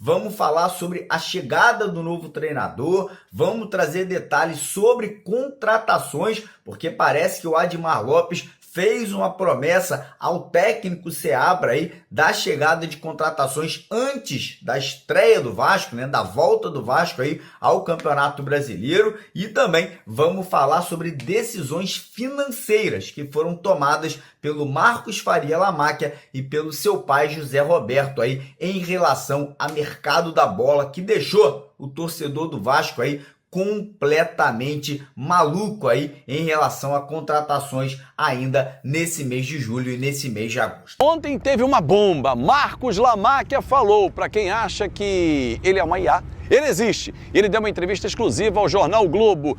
vamos falar sobre a chegada do novo treinador, vamos trazer detalhes sobre contratações, porque parece que o Admar Lopes fez uma promessa ao técnico Seabra aí da chegada de contratações antes da estreia do Vasco, né, da volta do Vasco aí ao Campeonato Brasileiro, e também vamos falar sobre decisões financeiras que foram tomadas pelo Marcos Faria Lamáquia e pelo seu pai José Roberto aí em relação ao mercado da bola, que deixou o torcedor do Vasco aí completamente maluco aí em relação a contratações ainda nesse mês de julho e nesse mês de agosto. Ontem teve uma bomba. Marcos Lamáquia falou para quem acha que ele é uma IA. Ele existe. Ele deu uma entrevista exclusiva ao jornal Globo.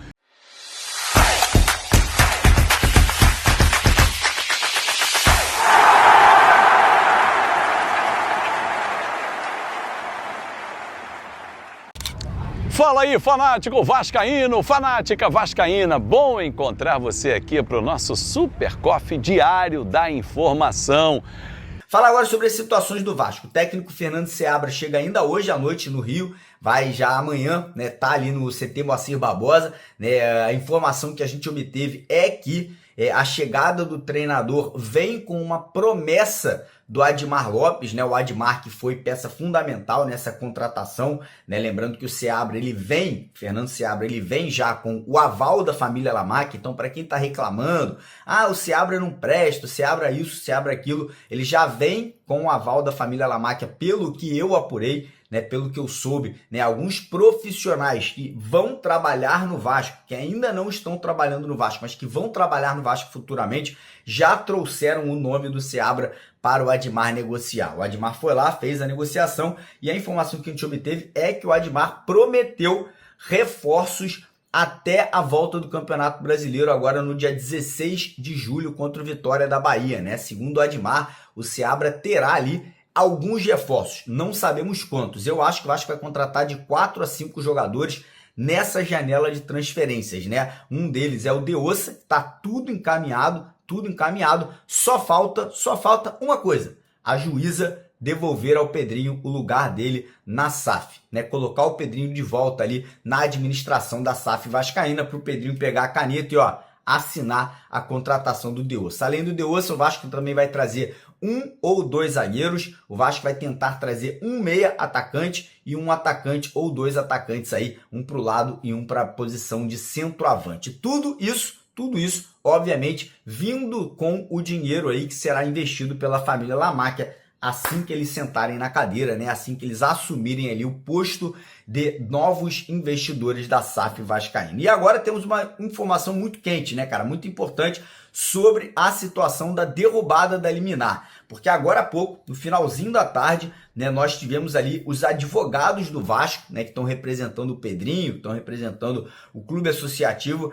Fala aí, fanático vascaíno, fanática vascaína. Bom encontrar você aqui para o nosso Super Coffee diário da informação. Fala agora sobre as situações do Vasco. O técnico Fernando Seabra chega ainda hoje à noite no Rio, vai já amanhã, né, tá ali no CT Moacir Barbosa, né? A informação que a gente obteve é que a chegada do treinador vem com uma promessa do Admar Lopes, né? O Admar que foi peça fundamental nessa contratação, né? Lembrando que o Seabra, Fernando Seabra, ele vem já com o aval da família Lamáquia. Então, para quem está reclamando, o Seabra não presta, o Seabra isso, o Seabra aquilo, ele já vem com o aval da família Lamáquia, pelo que eu apurei, né, pelo que eu soube, né, alguns profissionais que vão trabalhar no Vasco, que ainda não estão trabalhando no Vasco, mas que vão trabalhar no Vasco futuramente, já trouxeram o nome do Seabra para o Admar negociar. O Admar foi lá, fez a negociação, e a informação que a gente obteve é que o Admar prometeu reforços até a volta do Campeonato Brasileiro, agora no dia 16 de julho, contra o Vitória da Bahia, né? Segundo o Admar, o Seabra terá ali alguns reforços, não sabemos quantos. Eu acho que o Vasco vai contratar de 4 a 5 jogadores nessa janela de transferências, né? Um deles é o Deossa, tá tudo encaminhado, só falta uma coisa: a Juíza devolver ao Pedrinho o lugar dele na SAF, né? Colocar o Pedrinho de volta ali na administração da SAF vascaína, para o Pedrinho pegar a caneta e assinar a contratação do Deossa. Além do Deossa, o Vasco também vai trazer 1 ou 2 zagueiros. O Vasco vai tentar trazer um meia atacante e um atacante ou 2 atacantes aí, um para o lado e um para a posição de centroavante. Tudo isso, obviamente, vindo com o dinheiro aí que será investido pela família Lamáquia assim que eles sentarem na cadeira, né? Assim que eles assumirem ali o posto de novos investidores da SAF vascaína. E agora temos uma informação muito quente, né, cara? Muito importante sobre a situação da derrubada da liminar. Porque agora há pouco, no finalzinho da tarde, né, nós tivemos ali os advogados do Vasco, né, que estão representando o Pedrinho, que estão representando o clube associativo,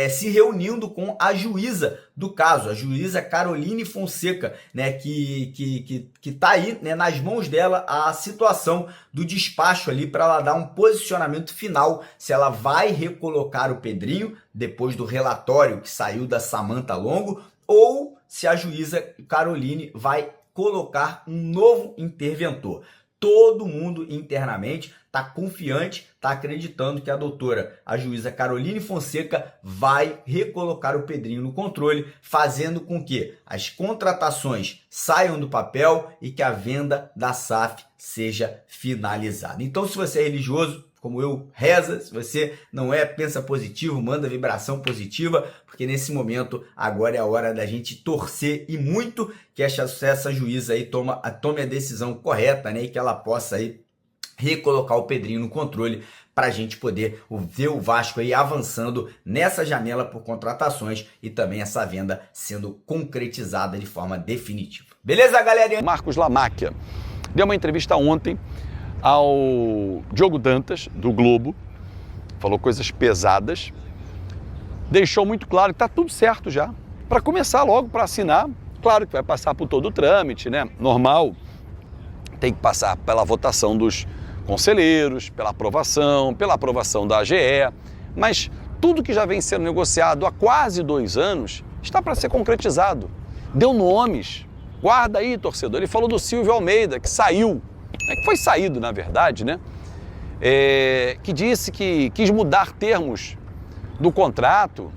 se reunindo com a juíza do caso, a juíza Caroline Fonseca, né, que tá aí, né, nas mãos dela a situação do despacho ali, para ela dar um posicionamento final se ela vai recolocar o Pedrinho depois do relatório que saiu da Samantha Longo, ou se a juíza Caroline vai colocar um novo interventor. Todo mundo internamente está confiante, está acreditando que a juíza Caroline Fonseca vai recolocar o Pedrinho no controle, fazendo com que as contratações saiam do papel e que a venda da SAF seja finalizada. Então, se você é religioso, como eu, reza. Se você não é, pensa positivo, manda vibração positiva, porque nesse momento agora é a hora da gente torcer e muito que essa juíza aí tome a decisão correta, né, e que ela possa aí recolocar o Pedrinho no controle, para a gente poder ver o Vasco aí avançando nessa janela por contratações e também essa venda sendo concretizada de forma definitiva. Beleza, galerinha? Marcos Lamáquia deu uma entrevista ontem ao Diogo Dantas, do Globo, falou coisas pesadas, deixou muito claro que está tudo certo já, para começar logo, para assinar. Claro que vai passar por todo o trâmite, né? Normal, tem que passar pela votação dos conselheiros, pela aprovação da AGE, mas tudo que já vem sendo negociado há quase 2 anos está para ser concretizado. Deu nomes, guarda aí, torcedor, ele falou do Silvio Almeida, que saiu que foi saído, na verdade, né? Que disse que quis mudar termos do contrato,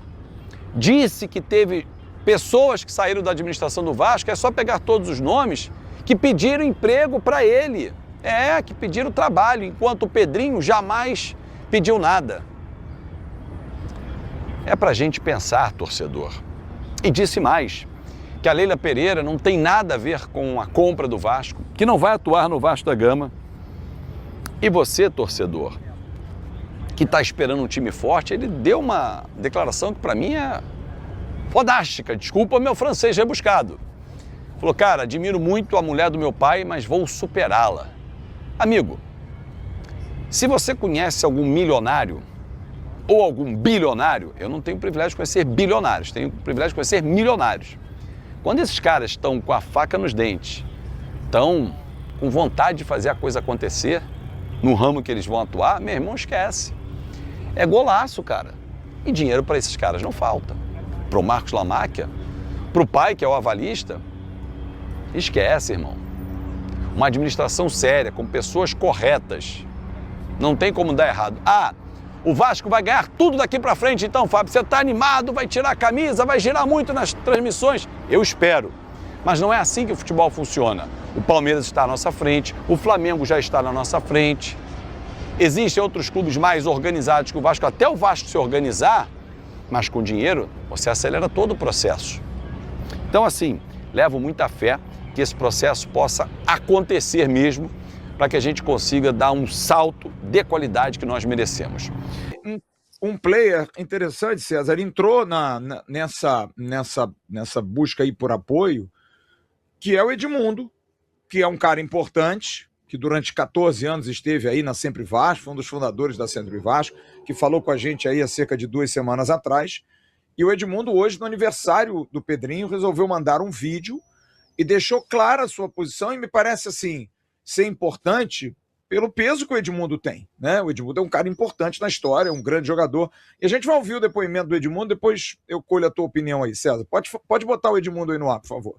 disse que teve pessoas que saíram da administração do Vasco, é só pegar todos os nomes, que pediram emprego para ele, que pediram trabalho, enquanto o Pedrinho jamais pediu nada. É pra gente pensar, torcedor. E disse mais, que a Leila Pereira não tem nada a ver com a compra do Vasco, que não vai atuar no Vasco da Gama. E você, torcedor, que está esperando um time forte, ele deu uma declaração que para mim é fodástica, desculpa meu francês rebuscado. Falou, cara, admiro muito a mulher do meu pai, mas vou superá-la. Amigo, se você conhece algum milionário ou algum bilionário, eu não tenho o privilégio de conhecer bilionários, tenho o privilégio de conhecer milionários. Quando esses caras estão com a faca nos dentes, estão com vontade de fazer a coisa acontecer no ramo que eles vão atuar, meu irmão, esquece. É golaço, cara. E dinheiro para esses caras não falta. Para o Marcos Lamáquia, para o pai, que é o avalista, esquece, irmão. Uma administração séria, com pessoas corretas, não tem como dar errado. O Vasco vai ganhar tudo daqui para frente, então, Fábio, você está animado, vai tirar a camisa, vai girar muito nas transmissões? Eu espero. Mas não é assim que o futebol funciona. O Palmeiras está à nossa frente, o Flamengo já está na nossa frente. Existem outros clubes mais organizados que o Vasco, até o Vasco se organizar, mas com dinheiro você acelera todo o processo. Então, assim, levo muita fé que esse processo possa acontecer mesmo, para que a gente consiga dar um salto de qualidade que nós merecemos. Um player interessante, César, entrou nessa busca aí por apoio, que é o Edmundo, que é um cara importante, que durante 14 anos esteve aí na Sempre Vasco, foi um dos fundadores da Sempre Vasco, que falou com a gente aí há cerca de 2 semanas atrás. E o Edmundo hoje, no aniversário do Pedrinho, resolveu mandar um vídeo e deixou clara a sua posição, e me parece assim, ser importante pelo peso que o Edmundo tem, né? O Edmundo é um cara importante na história, um grande jogador. E a gente vai ouvir o depoimento do Edmundo, depois eu colho a tua opinião aí, César. Pode botar o Edmundo aí no ar, por favor.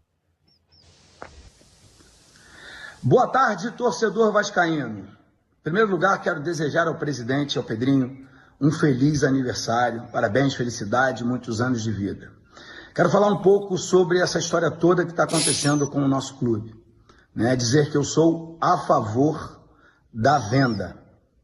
Boa tarde, torcedor vascaíno. Em primeiro lugar, quero desejar ao presidente, ao Pedrinho, um feliz aniversário. Parabéns, felicidade, muitos anos de vida. Quero falar um pouco sobre essa história toda que está acontecendo com o nosso clube. Dizer que eu sou a favor da venda,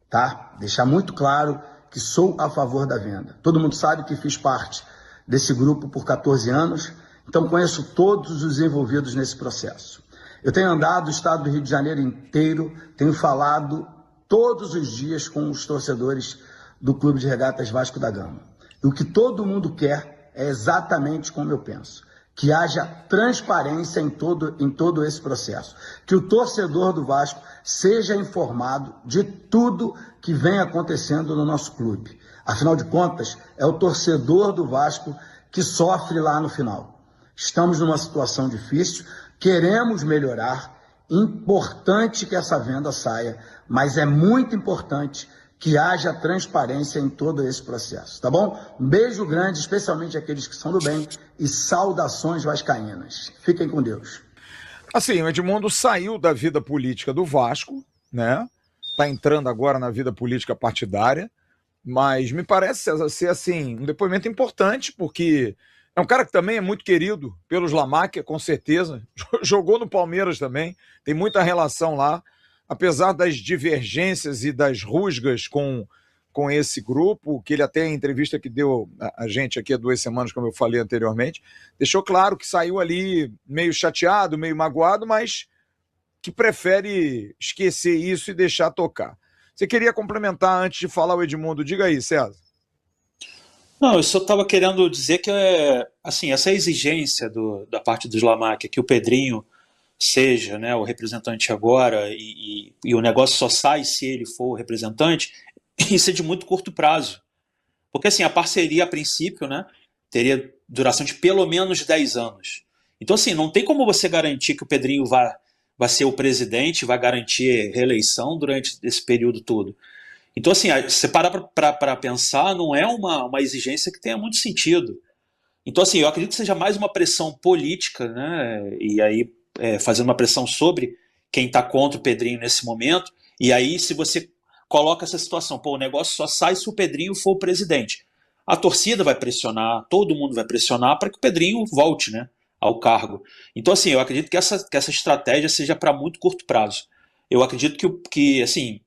tá? Deixar muito claro que sou a favor da venda. Todo mundo sabe que fiz parte desse grupo por 14 anos, então conheço todos os envolvidos nesse processo. Eu tenho andado o estado do Rio de Janeiro inteiro, tenho falado todos os dias com os torcedores do Clube de Regatas Vasco da Gama. E o que todo mundo quer é exatamente como eu penso. Que haja transparência em todo esse processo. Que o torcedor do Vasco seja informado de tudo que vem acontecendo no nosso clube. Afinal de contas, é o torcedor do Vasco que sofre lá no final. Estamos numa situação difícil, queremos melhorar, importante que essa venda saia, mas é muito importante que haja transparência em todo esse processo, tá bom? Um beijo grande, especialmente aqueles que são do bem, e saudações vascaínas. Fiquem com Deus. Assim, o Edmundo saiu da vida política do Vasco, né? Tá entrando agora na vida política partidária, mas me parece, César, ser assim, um depoimento importante, porque é um cara que também é muito querido pelos Lamáquia, com certeza. Jogou no Palmeiras também, tem muita relação lá. Apesar das divergências e das rusgas com esse grupo, que ele até em entrevista que deu a gente aqui há 2 semanas, como eu falei anteriormente, deixou claro que saiu ali meio chateado, meio magoado, mas que prefere esquecer isso e deixar tocar. Você queria complementar antes de falar o Edmundo? Diga aí, César. Não, eu só estava querendo dizer que assim, essa exigência da parte dos Lamáquia, que o Pedrinho seja, né, o representante agora e o negócio só sai se ele for o representante, isso é de muito curto prazo. Porque assim, a parceria a princípio, né, teria duração de pelo menos 10 anos. Então assim, não tem como você garantir que o Pedrinho vai ser o presidente, vai garantir reeleição durante esse período todo. Então assim, você parar para pensar, não é uma exigência que tenha muito sentido. Então assim, eu acredito que seja mais uma pressão política, né, e aí fazendo uma pressão sobre quem está contra o Pedrinho nesse momento. E aí, se você coloca essa situação, pô, o negócio só sai se o Pedrinho for o presidente. A torcida vai pressionar, todo mundo vai pressionar para que o Pedrinho volte, né, ao cargo. Então, assim, eu acredito que essa estratégia seja para muito curto prazo. Eu acredito que assim,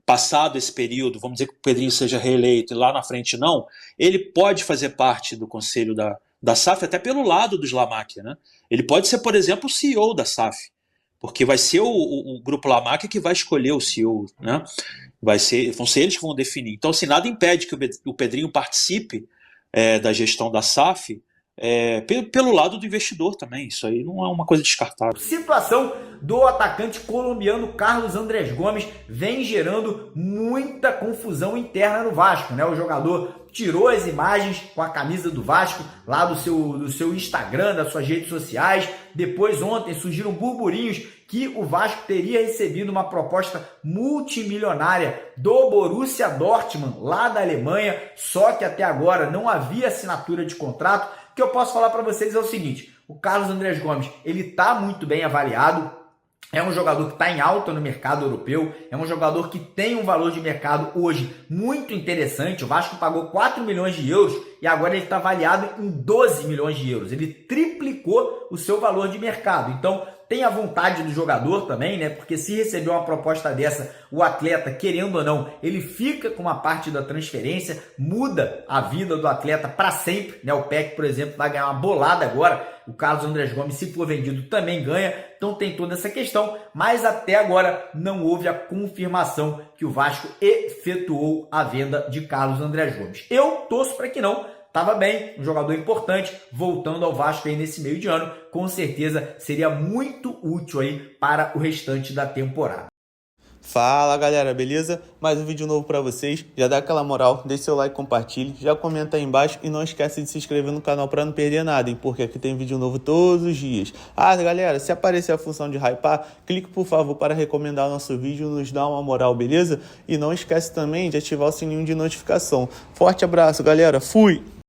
passado esse período, vamos dizer que o Pedrinho seja reeleito e lá na frente não, ele pode fazer parte do conselho da SAF, até pelo lado do Slamáquia, né? Ele pode ser, por exemplo, o CEO da SAF, porque vai ser o Grupo Lamáquia que vai escolher o CEO, né? Vão ser eles que vão definir. Então, assim, nada impede que o Pedrinho participe da gestão da SAF pelo lado do investidor também. Isso aí não é uma coisa descartável. Situação do atacante colombiano Carlos Andrés Gomes vem gerando muita confusão interna no Vasco, né? O jogador tirou as imagens com a camisa do Vasco lá do seu Instagram, das suas redes sociais. Depois, ontem, surgiram burburinhos que o Vasco teria recebido uma proposta multimilionária do Borussia Dortmund, lá da Alemanha, só que até agora não havia assinatura de contrato. O que eu posso falar para vocês é o seguinte: o Carlos Andrés Gomes, ele está muito bem avaliado, é um jogador que está em alta no mercado europeu, é um jogador que tem um valor de mercado hoje muito interessante. O Vasco pagou 4 milhões de euros e agora ele está avaliado em 12 milhões de euros. Ele triplicou o seu valor de mercado. Então, tem a vontade do jogador também, né? Porque se receber uma proposta dessa, o atleta, querendo ou não, ele fica com uma parte da transferência, muda a vida do atleta para sempre, né? O PEC, por exemplo, vai ganhar uma bolada agora. O Carlos Andrés Gomes, se for vendido, também ganha. Então tem toda essa questão, mas até agora não houve a confirmação que o Vasco efetuou a venda de Carlos Andrés Gomes. Eu torço para que não. Tava bem, um jogador importante, voltando ao Vasco aí nesse meio de ano, com certeza seria muito útil aí para o restante da temporada. Fala galera, beleza? Mais um vídeo novo pra vocês. Já dá aquela moral, deixa seu like, compartilhe, já comenta aí embaixo e não esquece de se inscrever no canal pra não perder nada, hein? Porque aqui tem vídeo novo todos os dias. Ah, galera, se aparecer a função de hypar, clique por favor para recomendar o nosso vídeo, nos dá uma moral, beleza? E não esquece também de ativar o sininho de notificação. Forte abraço, galera. Fui!